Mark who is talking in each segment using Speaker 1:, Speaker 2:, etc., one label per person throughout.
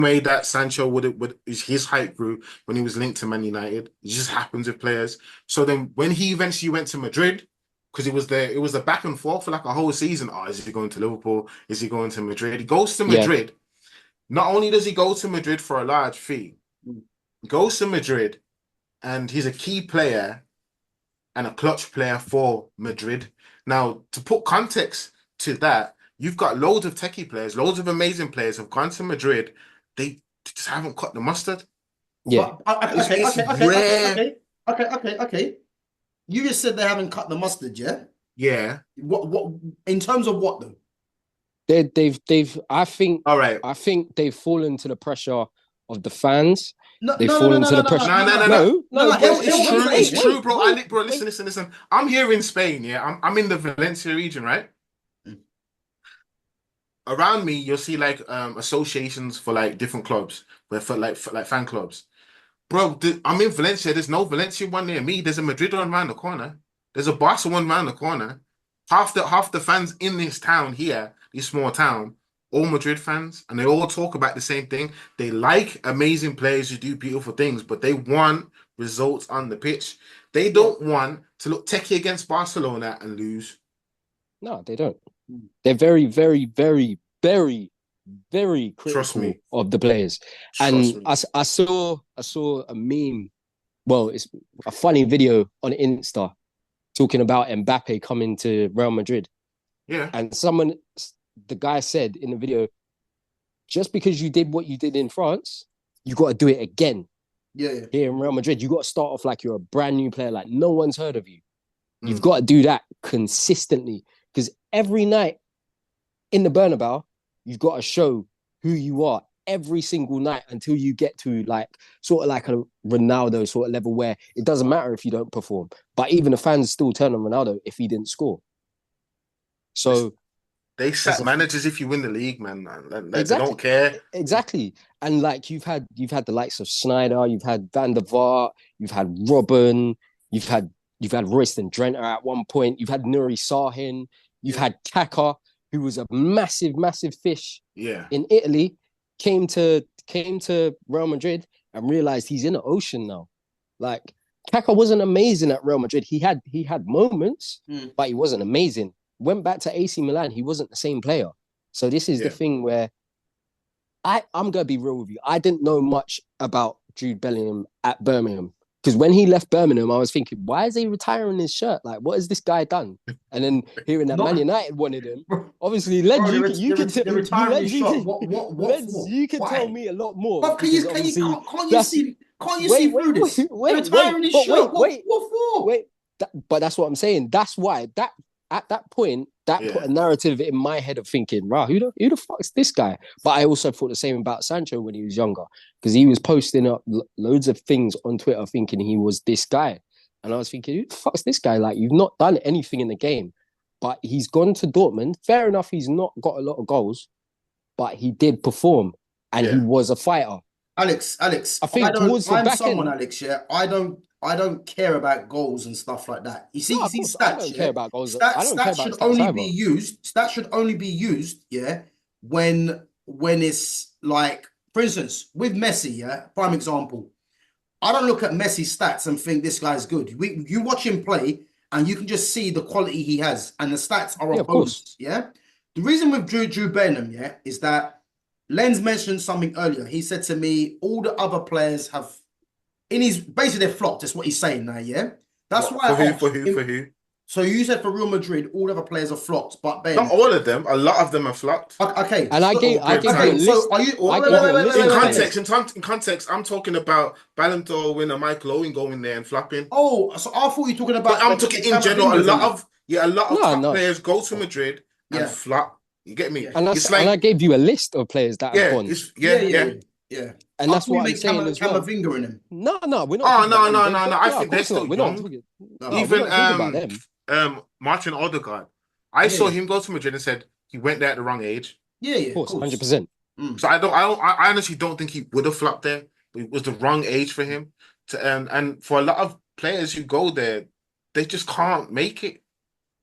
Speaker 1: way that Sancho would his height grew when he was linked to Man United. It just happens with players. So then when he eventually went to Madrid, because it was a back and forth for like a whole season. Oh, is he going to Liverpool? Is he going to Madrid? He goes to
Speaker 2: Yeah,
Speaker 1: Madrid. Not only does he go to Madrid for a large fee, he goes to Madrid and he's a key player and a clutch player for Madrid. Now, to put context to that, you've got loads of techie players, loads of amazing players have gone to Madrid. They just haven't cut the mustard.
Speaker 2: yeah.
Speaker 3: But
Speaker 1: It's rare.
Speaker 3: okay. You just said they haven't cut the mustard, yeah?
Speaker 1: Yeah.
Speaker 3: What in terms of what though?
Speaker 2: They've.
Speaker 1: All right.
Speaker 2: I think they've fallen to the pressure of the fans.
Speaker 3: No,
Speaker 2: They've
Speaker 3: no, no, no,
Speaker 2: fallen
Speaker 3: no,
Speaker 2: to
Speaker 3: no,
Speaker 2: the
Speaker 3: no,
Speaker 2: pressure.
Speaker 1: No, no, no, no.
Speaker 2: No,
Speaker 3: no,
Speaker 2: no,
Speaker 3: no.
Speaker 2: bro.
Speaker 1: It's true.
Speaker 2: Wait,
Speaker 1: It's
Speaker 2: wait,
Speaker 1: true, bro.
Speaker 2: wait,
Speaker 1: Bro,
Speaker 2: wait.
Speaker 1: listen. I'm here in Spain, yeah. I'm in the Valencia region, right? Around me, you'll see like associations for like different clubs, but for like fan clubs. Bro, I'm in Valencia. There's no Valencia one near me. There's a Madrid one around the corner. There's a Barca one around the corner. Half the fans in this town here, this small town, all Madrid fans, and they all talk about the same thing. They like amazing players who do beautiful things, but they want results on the pitch. They
Speaker 3: Yeah.
Speaker 1: don't want to look techie against Barcelona and lose.
Speaker 2: No, they don't. They're very, very, very, very, very
Speaker 1: Trust
Speaker 2: critical
Speaker 1: me.
Speaker 2: of the players.
Speaker 1: Trust
Speaker 2: And
Speaker 1: me.
Speaker 2: I saw a meme. Well, it's a funny video on Insta talking about Mbappe coming to Real Madrid.
Speaker 1: Yeah.
Speaker 2: And the guy said in the video, just because you did what you did in France, you got to do it again
Speaker 3: Yeah, yeah.
Speaker 2: here in Real Madrid. You got to start off like you're a brand new player, like no one's heard of you. You've
Speaker 1: Mm.
Speaker 2: got to do that consistently because every night in the Bernabeu, you've got to show who you are every single night until you get to like sort of like a Ronaldo sort of level where it doesn't matter if you don't perform. But even the fans still turn on Ronaldo if he didn't score. So
Speaker 1: They
Speaker 2: as
Speaker 1: sack
Speaker 2: a
Speaker 1: managers if you win the league, man. Like, they
Speaker 2: exactly,
Speaker 1: don't care.
Speaker 2: exactly, and like you've had the likes of Snyder, you've had Van der Vaart, you've had Robben, you've had Royston Drenthe at one point, you've had Nuri Sahin, you've
Speaker 3: Yeah.
Speaker 2: had Kaka, who was a massive, massive fish
Speaker 1: Yeah.
Speaker 2: in Italy, came to Real Madrid and realized he's in the ocean now. Like Kaka wasn't amazing at Real Madrid. He had moments,
Speaker 3: Mm.
Speaker 2: but he wasn't amazing. Went back to AC Milan, he wasn't the same player. So this is the
Speaker 1: Yeah.
Speaker 2: thing where I'm gonna be real with you. I didn't know much about Jude Bellingham at Birmingham because when he left Birmingham, I was thinking, why is he retiring his shirt? Like, what has this guy done? And then hearing that Man
Speaker 3: Not,
Speaker 2: United wanted him,
Speaker 3: bro,
Speaker 2: obviously, Lens,
Speaker 3: they're retiring his shot.
Speaker 2: you
Speaker 3: What
Speaker 2: Lens,
Speaker 3: for?
Speaker 2: you can tell
Speaker 3: Why?
Speaker 2: me a lot more
Speaker 3: But
Speaker 2: because obviously that's
Speaker 3: can't you see through this? They're retiring his
Speaker 2: but
Speaker 3: shirt. What for?
Speaker 2: wait. But that's what I'm saying. That's why that at that point that put
Speaker 1: Yeah.
Speaker 2: a narrative in my head of thinking, right, who the fuck is this guy? But I also thought the same about Sancho when he was younger because he was posting up loads of things on Twitter thinking he was this guy, and I was thinking, who the fuck's this guy? Like, you've not done anything in the game, but he's gone to Dortmund. Fair enough, he's not got a lot of goals, but he did perform and he
Speaker 1: Yeah.
Speaker 2: was a fighter.
Speaker 3: Alex,
Speaker 2: I think towards the
Speaker 3: I'm
Speaker 2: back
Speaker 3: someone,
Speaker 2: end,
Speaker 3: Alex, yeah. I don't care about goals and stuff like that.
Speaker 2: no,
Speaker 3: You
Speaker 2: of
Speaker 3: see
Speaker 2: course, I
Speaker 3: stats,
Speaker 2: don't care
Speaker 3: yeah.
Speaker 2: about goals. I don't care
Speaker 3: Stats
Speaker 2: about
Speaker 3: should
Speaker 2: stats
Speaker 3: only be
Speaker 2: either.
Speaker 3: used. Stats should only be used, yeah, when it's like, for instance, with Messi, yeah, prime example. I don't look at Messi's stats and think this guy's good. You watch him play and you can just see the quality he has, and the stats are a
Speaker 2: Yeah, of course.
Speaker 3: bonus. Yeah. The reason with Drew Benham, yeah, is that Lenz mentioned something earlier. He said to me, all the other players have in his basically they're flopped. That's what he's saying now. Yeah. That's
Speaker 1: What
Speaker 3: why
Speaker 1: for
Speaker 3: I
Speaker 1: who?
Speaker 3: asked
Speaker 1: For who? For
Speaker 3: him.
Speaker 1: who?
Speaker 3: So you said for Real Madrid, all the other players are flopped, but
Speaker 1: Not
Speaker 3: Ben.
Speaker 1: all of them. A lot of them are flopped
Speaker 3: Okay.
Speaker 2: And
Speaker 1: over a
Speaker 2: I
Speaker 1: period of
Speaker 2: gave you a
Speaker 3: Okay.
Speaker 1: time.
Speaker 3: So
Speaker 2: list.
Speaker 3: are you
Speaker 2: I
Speaker 1: Or,
Speaker 2: gave you a list
Speaker 1: in
Speaker 2: of
Speaker 1: context,
Speaker 2: players.
Speaker 1: in context, I'm talking about Ballon d'Or winner Michael Owen going there and flopping.
Speaker 3: Oh, so I thought you were talking
Speaker 1: But
Speaker 3: about
Speaker 1: I'm
Speaker 3: the
Speaker 1: talking in general.
Speaker 3: Cameravingers and that.
Speaker 1: A lot of
Speaker 2: No,
Speaker 1: top
Speaker 2: no.
Speaker 1: players go to Madrid and
Speaker 3: Yeah.
Speaker 1: flop. You get me?
Speaker 3: Yeah.
Speaker 1: It's
Speaker 2: And I
Speaker 1: like,
Speaker 2: gave you a list of players that have
Speaker 1: yeah,
Speaker 2: gone.
Speaker 1: it's
Speaker 3: Yeah,
Speaker 1: yeah,
Speaker 3: yeah,
Speaker 1: yeah.
Speaker 3: yeah, yeah.
Speaker 2: And
Speaker 3: I
Speaker 2: that's
Speaker 3: thought you
Speaker 2: what I'm
Speaker 3: meant
Speaker 2: saying as well.
Speaker 3: Camavinga in him.
Speaker 2: No, no, we're not
Speaker 1: Oh
Speaker 2: talking about them.
Speaker 1: no. I
Speaker 2: No, of
Speaker 1: think they're
Speaker 2: course
Speaker 1: still
Speaker 2: not. We're not
Speaker 1: young.
Speaker 2: talking. No, we're
Speaker 1: Even
Speaker 2: not talking about them.
Speaker 1: Martin Odegaard. I
Speaker 3: Yeah,
Speaker 1: saw
Speaker 3: yeah,
Speaker 1: him go to Madrid and said he went there at the wrong age.
Speaker 3: yeah, yeah,
Speaker 2: Of
Speaker 3: of
Speaker 2: course,
Speaker 3: course.
Speaker 2: 100%.
Speaker 3: Mm.
Speaker 1: So I honestly don't think he would have flopped there. It was the wrong age for him. And for a lot of players who go there, they just can't make it.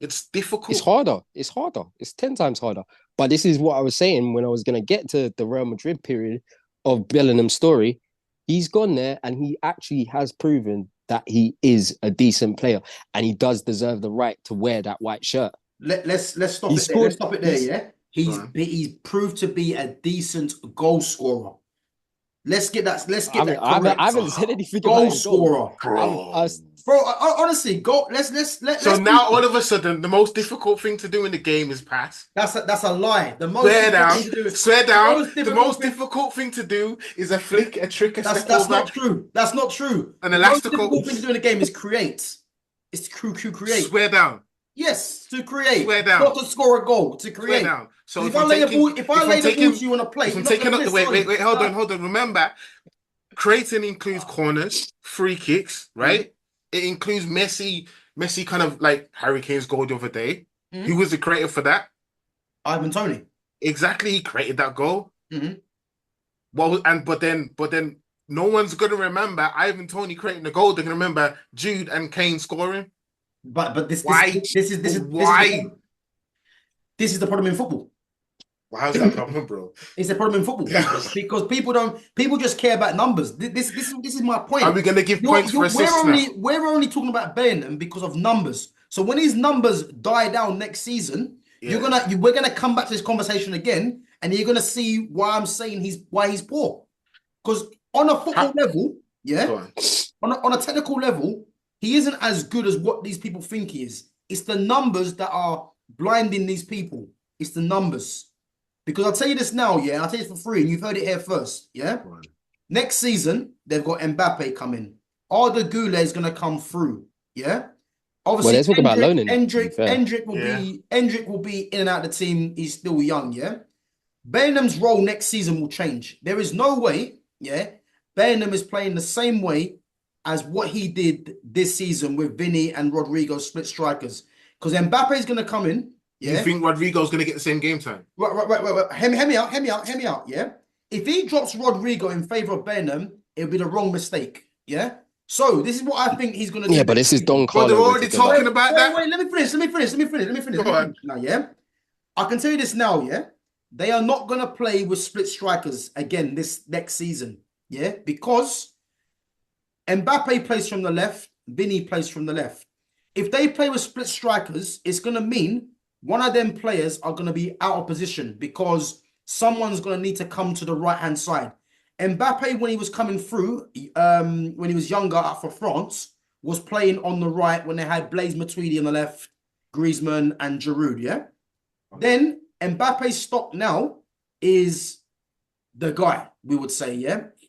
Speaker 1: It's
Speaker 2: It's
Speaker 1: difficult.
Speaker 2: harder. It's harder. It's 10 times harder. But this is what I was saying when I was going to get to the Real Madrid period. of Bellingham's story, he's gone there and he actually has proven that he is a decent player and he does deserve the right to wear that white shirt.
Speaker 3: Let's stop
Speaker 2: He
Speaker 3: it there. Let's
Speaker 2: scored.
Speaker 3: stop it there.
Speaker 2: He's,
Speaker 3: Yeah, he's proved to be a decent goal scorer. Let's get that. Let's get that correct.
Speaker 2: I haven't said anything
Speaker 3: Goal
Speaker 2: about his goal.
Speaker 3: scorer, bro. Honestly, go. Let's.
Speaker 1: So now all of a sudden, the most difficult thing to do in the game is pass.
Speaker 3: That's a lie. The most
Speaker 1: Swear down.
Speaker 3: difficult thing to do is
Speaker 1: Swear down. The
Speaker 3: difficult
Speaker 1: most
Speaker 3: thing-
Speaker 1: difficult thing to do is a flick, a trick, a step
Speaker 3: That's
Speaker 1: over.
Speaker 3: not true. That's not true.
Speaker 1: An
Speaker 3: The most
Speaker 1: elastical.
Speaker 3: difficult thing to do in the game is create. It's to create.
Speaker 1: Swear down.
Speaker 3: Yes, to create.
Speaker 1: Swear down.
Speaker 3: Not to score a goal. To
Speaker 1: Swear
Speaker 3: create.
Speaker 1: down. So
Speaker 3: If I lay the ball to you on a plate,
Speaker 1: if I'm
Speaker 3: you're not
Speaker 1: taking
Speaker 3: gonna
Speaker 1: up the
Speaker 3: miss,
Speaker 1: wait, hold on. Remember, creating includes corners, free kicks, right? It includes Messi kind of like Harry Kane's goal the other day. Who was the creator for that?
Speaker 3: Ivan Toney.
Speaker 1: Exactly, he created that goal.
Speaker 3: Mhm.
Speaker 1: Well, but then no one's gonna remember Ivan Toney creating the goal. They're gonna remember Jude and Kane scoring.
Speaker 3: But this
Speaker 1: Why?
Speaker 3: this is
Speaker 1: Why?
Speaker 3: this is the problem in football.
Speaker 1: Well, how's that problem, bro?
Speaker 3: It's the problem in football because people just care about numbers. This is my point.
Speaker 1: Are we gonna give points for assists now?
Speaker 3: We're only talking about Bellingham because of numbers. So when his numbers die down next season, we're gonna come back to this conversation again, and you're gonna see why I'm saying why he's poor. Because on a football level, on a technical level, he isn't as good as what these people think he is. It's the numbers that are blinding these people. It's the numbers. Because I'll tell you this now, I'll tell you this for free, and you've heard it here first, Right. Next season, they've got Mbappe coming. Arda Güler is going to come through, Obviously,
Speaker 2: they're talking about loaning.
Speaker 3: Endrick will be in and out of the team. He's still young, Bellingham's role next season will change. There is no way, Bellingham is playing the same way as what he did this season with Vinny and Rodrigo split strikers. Because Mbappe is going to come in.
Speaker 1: You think Rodrigo's going to get the same game time?
Speaker 3: Right. Hear me out, If he drops Rodrigo in favor of Bellingham, it'll be the wrong mistake, So this is what I think he's going to do.
Speaker 2: Yeah, but this is Don Carlo.
Speaker 1: But they're already talking about that.
Speaker 3: Wait, let me finish. Now, I can tell you this now, They are not going to play with split strikers again this next season, Because Mbappe plays from the left, Vinny plays from the left. If they play with split strikers, it's going to mean one of them players are going to be out of position because someone's going to need to come to the right-hand side. Mbappe, when he was coming through, when he was younger out for France, was playing on the right when they had Blaise Matuidi on the left, Griezmann and Giroud, Then Mbappe's stock now is the guy, we would say,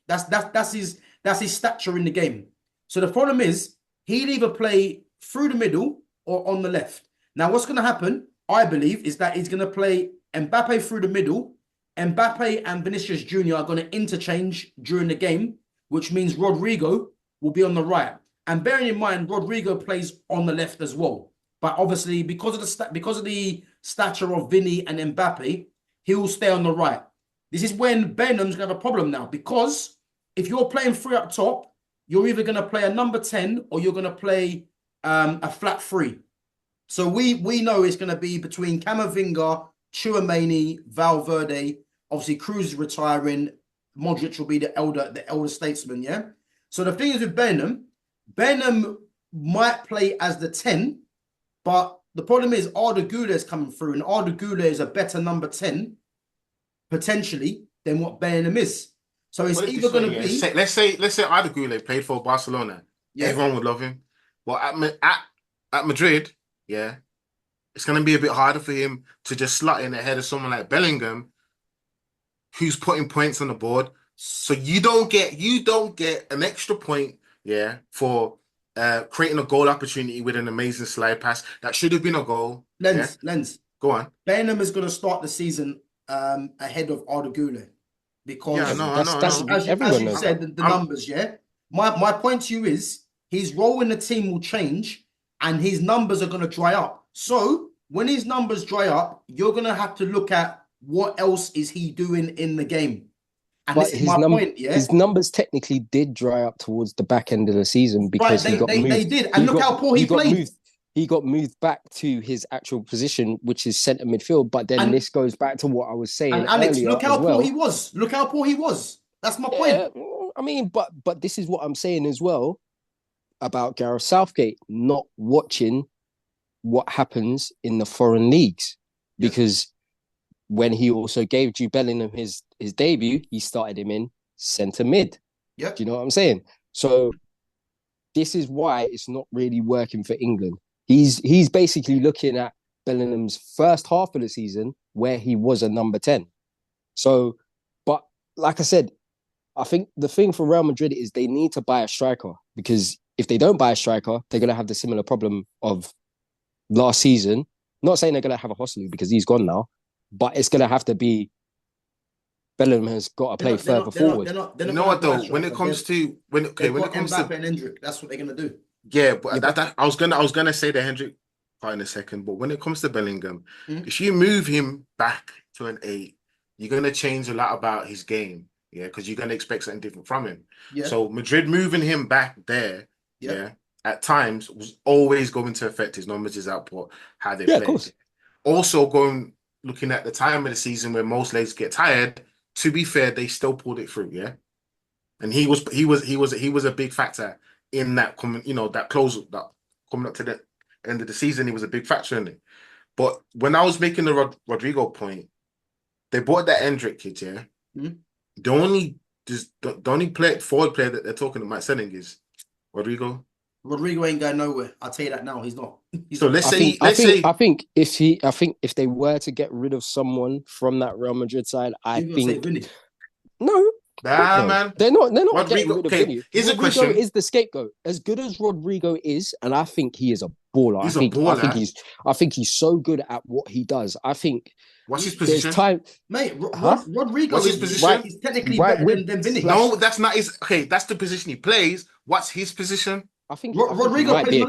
Speaker 3: That's his stature in the game. So the problem is he'll either play through the middle or on the left. Now, what's going to happen, I believe, is that he's going to play Mbappe through the middle. Mbappe and Vinicius Jr. are going to interchange during the game, which means Rodrigo will be on the right. And bearing in mind, Rodrigo plays on the left as well. But obviously, because of the stature of Vinny and Mbappe, he will stay on the right. This is when Bellingham's going to have a problem now, because if you're playing three up top, you're either going to play a number 10 or you're going to play a flat three. So we know it's going to be between Camavinga, Tchouaméni, Valverde. Obviously, Cruz is retiring. Modric will be the elder statesman, So the thing is with Bellingham might play as the 10, but the problem is Arda Güler is coming through, and Arda Güler is a better number 10, potentially, than what Bellingham is. So it's either going to be...
Speaker 1: Let's say Arda Güler played for Barcelona. Everyone would love him. Well, at Madrid, it's going to be a bit harder for him to just slot in ahead of someone like Bellingham, who's putting points on the board. So you don't get an extra point, for creating a goal opportunity with an amazing slide pass that should have been a goal.
Speaker 3: Lens.
Speaker 1: Go on.
Speaker 3: Bellingham is going to start the season ahead of Arda Güler because, as you said, the numbers. My point to you is his role in the team will change, and his numbers are going to dry up. So when his numbers dry up, you're going to have to look at what else is he doing in the game. And
Speaker 2: but
Speaker 3: this is my point,
Speaker 2: his numbers technically did dry up towards the back end of the season because
Speaker 3: they did. And look how poor he played.
Speaker 2: He got moved back to his actual position, which is centre midfield. But then this goes back to what I was saying.
Speaker 3: And Alex,
Speaker 2: earlier
Speaker 3: look how poor he was. Look how poor he was. That's my
Speaker 2: Yeah,
Speaker 3: point.
Speaker 2: I mean, but this is what I'm saying as well about Gareth Southgate not watching what happens in the foreign leagues,
Speaker 3: Yes.
Speaker 2: because when he also gave Jude Bellingham his debut, he started him in centre mid. Do
Speaker 3: Yep.
Speaker 2: you know what I'm saying? So this is why it's not really working for England. He's basically looking at Bellingham's first half of the season where he was a number 10. So, but like I said, I think the thing for Real Madrid is they need to buy a striker, because if they don't buy a striker, they're going to have the similar problem of last season. Not saying they're going to have a Hoslu because he's gone now, but it's going to have to be Bellingham has got to
Speaker 3: They're
Speaker 2: play
Speaker 3: not. They're
Speaker 2: further
Speaker 3: not. They're not.
Speaker 2: forward.
Speaker 3: They're not. They're
Speaker 1: You
Speaker 3: not
Speaker 1: know
Speaker 3: going
Speaker 1: what
Speaker 3: to buy a
Speaker 1: though? When it
Speaker 3: striker.
Speaker 1: comes to when
Speaker 3: They've
Speaker 1: when
Speaker 3: got
Speaker 1: it comes
Speaker 3: Mbappe
Speaker 1: to
Speaker 3: and Hendrick. That's what they're going to do.
Speaker 1: yeah, but
Speaker 2: Yeah, but
Speaker 1: I was gonna say the Hendrick part in a second. But when it comes to Bellingham,
Speaker 3: Mhm.
Speaker 1: if you move him back to an 8, you're gonna change a lot about his game. Yeah, because you're gonna expect something different from him.
Speaker 3: Yeah.
Speaker 1: So Madrid moving him back there,
Speaker 3: Yep.
Speaker 1: yeah, at times was always going to affect his numbers, his output, how they
Speaker 2: yeah, of
Speaker 1: played.
Speaker 2: course.
Speaker 1: Also, going looking at the time of the season where most legs get tired. To be fair, they still pulled it through. Yeah, and he was a big factor in that coming. That close that coming up to the end of the season. He was a big factor in it. But when I was making the Rodrigo point, they bought that Hendrick kid. Yeah,
Speaker 3: Mhm.
Speaker 1: the only forward player that they're talking about selling is Rodrigo.
Speaker 3: Rodrigo ain't going nowhere. I'll tell you that now. He's not. He's
Speaker 1: So
Speaker 3: not.
Speaker 1: let's
Speaker 2: I think
Speaker 1: say
Speaker 2: I
Speaker 1: let's
Speaker 2: think I
Speaker 1: say
Speaker 2: think I think if they were to get rid of someone from that Real Madrid side, I
Speaker 3: You're going to say
Speaker 2: think
Speaker 3: Vinny.
Speaker 2: no,
Speaker 1: nah,
Speaker 2: no,
Speaker 1: man.
Speaker 2: they're not getting
Speaker 1: Rodrigo.
Speaker 2: rid of
Speaker 1: Okay,
Speaker 2: Vinny.
Speaker 1: here's a
Speaker 2: Rodrigo
Speaker 1: question.
Speaker 2: is the scapegoat. As good as Rodrigo is, and I think he is a baller.
Speaker 1: He's a baller.
Speaker 2: I think he's so good at what he does. I think
Speaker 1: What's his
Speaker 2: there's
Speaker 1: position?
Speaker 2: time,
Speaker 3: Mate,
Speaker 2: huh?
Speaker 3: Rodrigo
Speaker 1: What's his
Speaker 3: is
Speaker 2: Right,
Speaker 1: position?
Speaker 3: he's technically
Speaker 2: right
Speaker 3: better
Speaker 2: with
Speaker 3: than Vinny.
Speaker 2: slash.
Speaker 1: No, that's not his. Okay, that's the position he plays. What's his position?
Speaker 2: I think he
Speaker 3: Rodrigo
Speaker 2: might
Speaker 3: plays
Speaker 2: be a